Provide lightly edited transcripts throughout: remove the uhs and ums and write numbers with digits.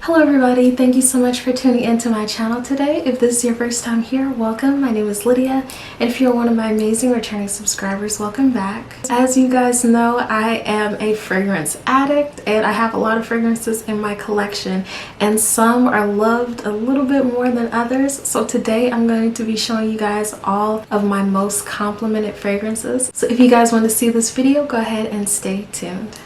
Hello everybody, thank you so much for tuning into my channel today. If this is your first time here, welcome. My name is Lydia, and if you're one of my amazing returning subscribers, welcome back. As you guys know, I am a fragrance addict and I have a lot of fragrances in my collection, and some are loved a little bit more than others. So today I'm going to be showing you guys all of my most complimented fragrances. So if you guys want to see this video, go ahead and stay tuned.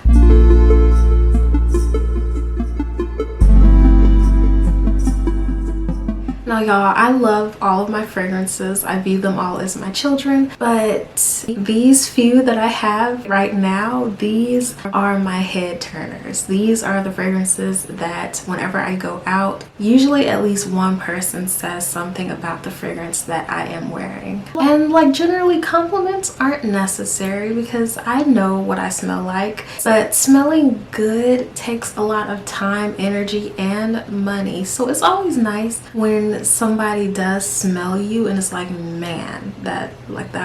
Now y'all, I love all of my fragrances. I view them all as my children, but these few that I have right now, these are my head turners. These are the fragrances that whenever I go out, usually at least one person says something about the fragrance that I am wearing. And like generally compliments aren't necessary because I know what I smell like, but smelling good takes a lot of time, energy, and money. So it's always nice when somebody does smell you and it's like, man, that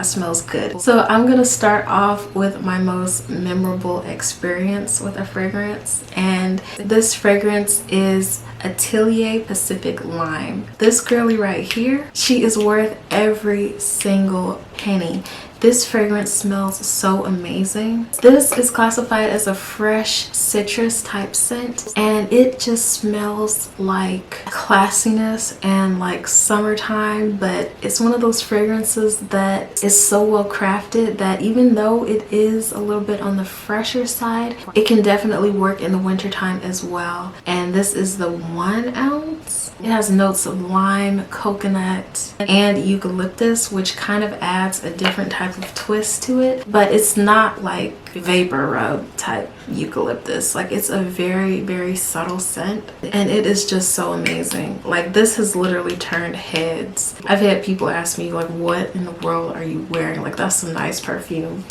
smells good. So I'm gonna start off with my most memorable experience with a fragrance, and this fragrance is Atelier Pacific Lime. This girly right here, she is worth every single penny. This fragrance smells so amazing. This is classified as a fresh citrus type scent, and it just smells like classiness and like summertime, but it's one of those fragrances that is so well crafted that even though it is a little bit on the fresher side, it can definitely work in the wintertime as well. And this is the 1 ounce. It has notes of lime, coconut, and eucalyptus, which kind of adds a different type of twist to it, but it's not like vapor rub type eucalyptus. Like, it's a very, very subtle scent, and it is just so amazing. Like, this has literally turned heads. I've had people ask me like, what in the world are you wearing? Like, that's some nice perfume.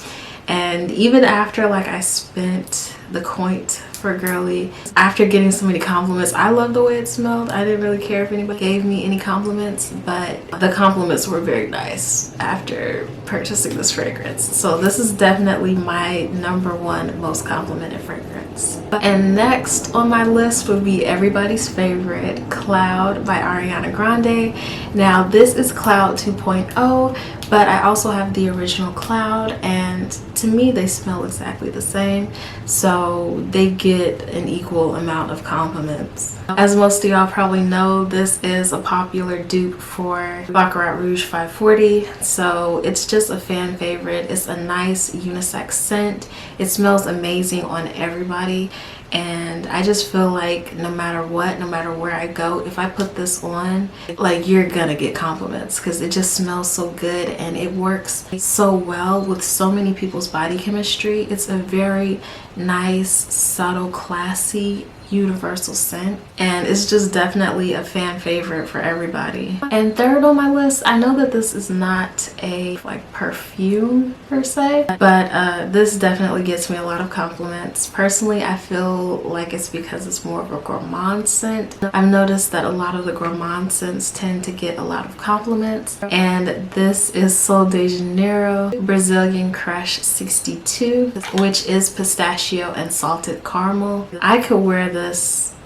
And even after like I spent the coin for girly, after getting so many compliments, I love the way it smelled. I didn't really care if anybody gave me any compliments, but the compliments were very nice after purchasing this fragrance. So this is definitely my #1 most complimented fragrance. And next on my list would be everybody's favorite, Cloud by Ariana Grande. Now this is Cloud 2.0, but I also have the original Cloud, and to me they smell exactly the same, so they get an equal amount of compliments. As most of y'all probably know, this is a popular dupe for Baccarat Rouge 540, so it's just a fan favorite. It's a nice unisex scent. It smells amazing on everybody, and I just feel like no matter what, no matter where I go, if I put this on, like, you're gonna get compliments because it just smells so good and it works so well with so many people's body chemistry. It's a very nice, subtle, classy, universal scent, and it's just definitely a fan favorite for everybody. And third on my list, I know that this is not a like perfume per se, but this definitely gets me a lot of compliments. Personally, I feel like it's because it's more of a gourmand scent. I've noticed that a lot of the gourmand scents tend to get a lot of compliments, and this is Sol de Janeiro Brazilian Crush 62, which is pistachio and salted caramel. I could wear this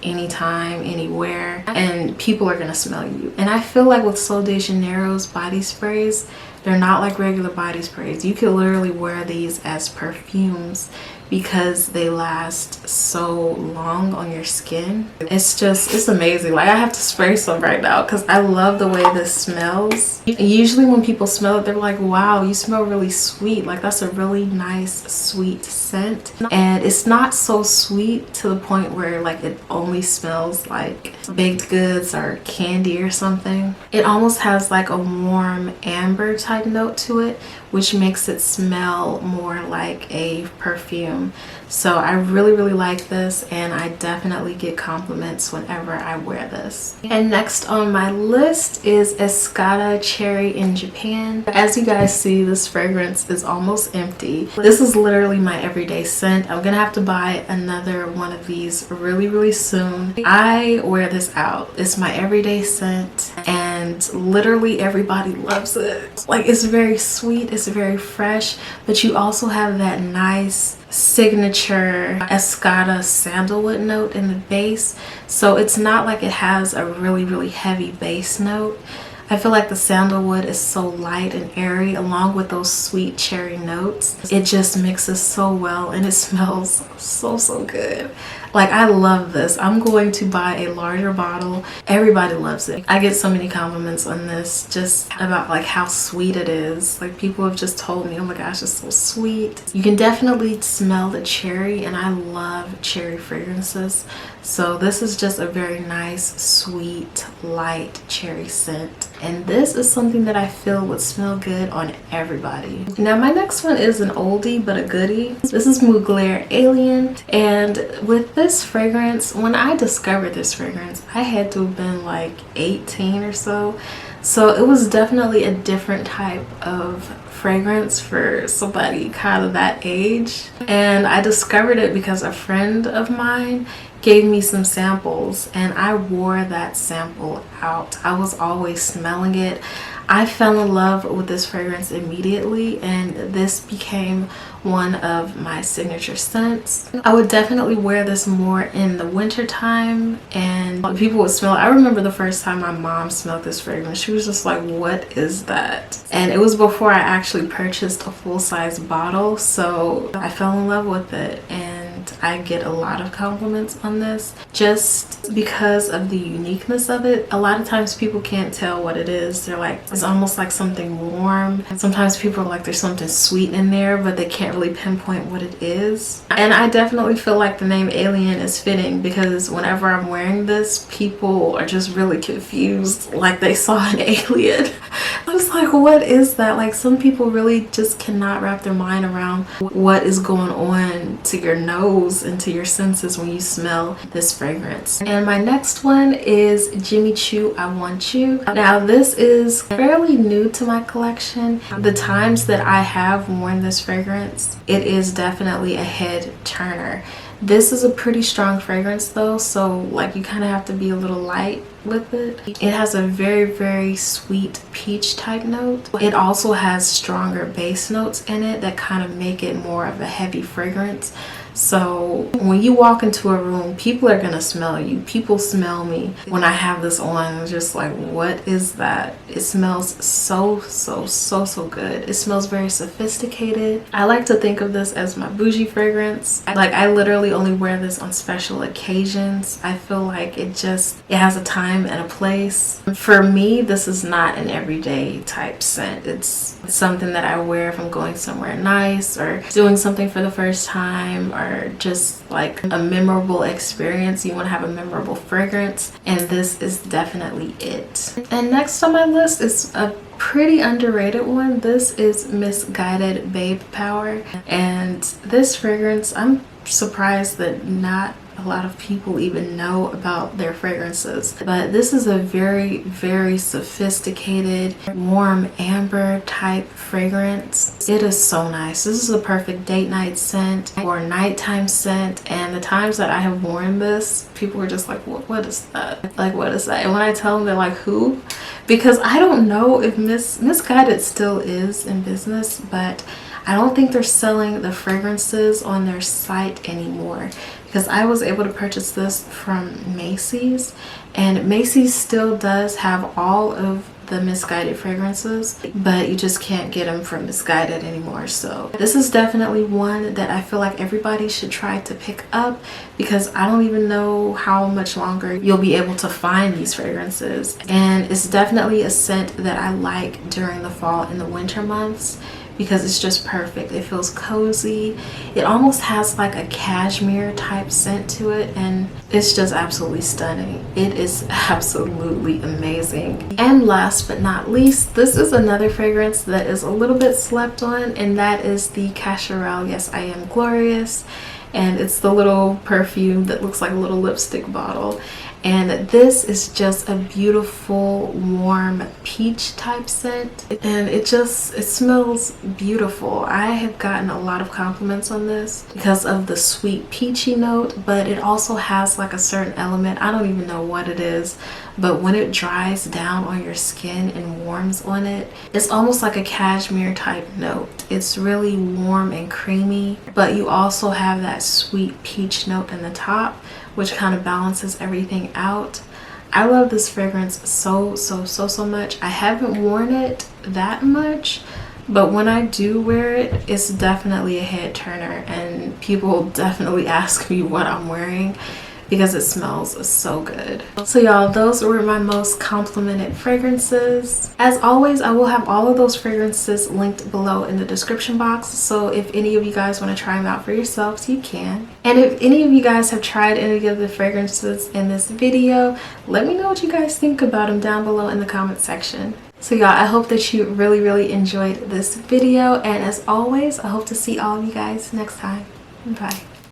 anytime, anywhere, and people are gonna smell you. And I feel like with Sol de Janeiro's body sprays, they're not like regular body sprays. You could literally wear these as perfumes because they last so long on your skin. It's amazing. Like, I have to spray some right now because I love the way this smells. Usually when people smell it, they're like, wow, you smell really sweet. Like, that's a really nice sweet scent, and it's not so sweet to the point where like it only smells like baked goods or candy or something. It almost has like a warm amber type note to it, which makes it smell more like a perfume. So I really, really like this, and I definitely get compliments whenever I wear this. And next on my list is Escada Cherry in Japan. As you guys see, this fragrance is almost empty. This is literally my everyday scent. I'm gonna have to buy another one of these really, really soon. I wear this out. It's my everyday scent, and and literally everybody loves it. Like, it's very sweet, it's very fresh, but you also have that nice signature Escada sandalwood note in the base. So it's not like it has a really heavy base note. I feel like the sandalwood is so light and airy along with those sweet cherry notes. It just mixes so well and it smells so good. Like, I love this. I'm going to buy a larger bottle. Everybody loves it. I get so many compliments on this just about like how sweet it is. Like, people have just told me, oh my gosh, it's so sweet. You can definitely smell the cherry, and I love cherry fragrances. So this is just a very nice, sweet, light cherry scent. And this is something that I feel would smell good on everybody. Now, my next one is an oldie but a goodie. This is MUGLER Alien. And with this fragrance, when I discovered this fragrance, I had to have been like 18 or so. So it was definitely a different type of fragrance for somebody kind of that age. And I discovered it because a friend of mine gave me some samples, and I wore that sample out. I was always smelling it. I fell in love with this fragrance immediately, and this became one of my signature scents. I would definitely wear this more in the winter time, and people would smell it. I remember the first time my mom smelled this fragrance, she was just like, what is that? And it was before I actually purchased a full-size bottle, so I fell in love with it. And I get a lot of compliments on this just because of the uniqueness of it. A lot of times people can't tell what it is. They're like, it's almost like something warm. And sometimes people are like, there's something sweet in there, but they can't really pinpoint what it is. And I definitely feel like the name Alien is fitting because whenever I'm wearing this, people are just really confused, like they saw an alien. I was like, what is that? Like, some people really just cannot wrap their mind around what is going on to your nose and to your senses when you smell this fragrance. And my next one is Jimmy Choo, I Want You. Now, this is fairly new to my collection. The times that I have worn this fragrance, it is definitely a head turner. This is a pretty strong fragrance though, so like you kind of have to be a little light with it. It has a very sweet peach type note. It also has stronger base notes in it that kind of make it more of a heavy fragrance. So when you walk into a room, people are gonna smell you. People smell me when I have this on. It's just like, what is that? It smells so good. It smells very sophisticated. I like to think of this as my bougie fragrance. Like, I literally only wear this on special occasions. I feel like it has a time and a place. For me, this is not an everyday type scent. It's something that I wear if I'm going somewhere nice or doing something for the first time, or just like a memorable experience. You want to have a memorable fragrance, and this is definitely it. And next on my list is a pretty underrated one. This is Misguided Babe Power, and this fragrance, I'm surprised that not a lot of people even know about their fragrances, but this is a very sophisticated warm amber type fragrance. It is so nice. This is a perfect date night scent or nighttime scent, and the times that I have worn this, people were just like, what is that? Like, what is that? And when I tell them, they're like, who? Because I don't know if Misguided still is in business, but I don't think they're selling the fragrances on their site anymore, because I was able to purchase this from Macy's, and Macy's still does have all of the Misguided fragrances, but you just can't get them from Misguided anymore. So this is definitely one that I feel like everybody should try to pick up, because I don't even know how much longer you'll be able to find these fragrances. And it's definitely a scent that I like during the fall and the winter months, because it's just perfect. It feels cozy. It almost has like a cashmere type scent to it, and it's just absolutely stunning. It is absolutely amazing. And last but not least, this is another fragrance that is a little bit slept on, and that is the Cacharel Yes I Am Glorious. And it's the little perfume that looks like a little lipstick bottle. And this is just a beautiful warm peach type scent, and it smells beautiful. I have gotten a lot of compliments on this because of the sweet peachy note, but it also has like a certain element, I don't even know what it is, but when it dries down on your skin and warms on it, it's almost like a cashmere type note. It's really warm and creamy, but you also have that sweet peach note in the top, which kind of balances everything out. I love this fragrance so much. I haven't worn it that much, but when I do wear it, it's definitely a head turner, and people definitely ask me what I'm wearing because it smells so good. So y'all, those were my most complimented fragrances. As always, I will have all of those fragrances linked below in the description box, so if any of you guys want to try them out for yourselves, you can. And if any of you guys have tried any of the fragrances in this video, let me know what you guys think about them down below in the comment section. So y'all, I hope that you really enjoyed this video, and as always, I hope to see all of you guys next time. Bye.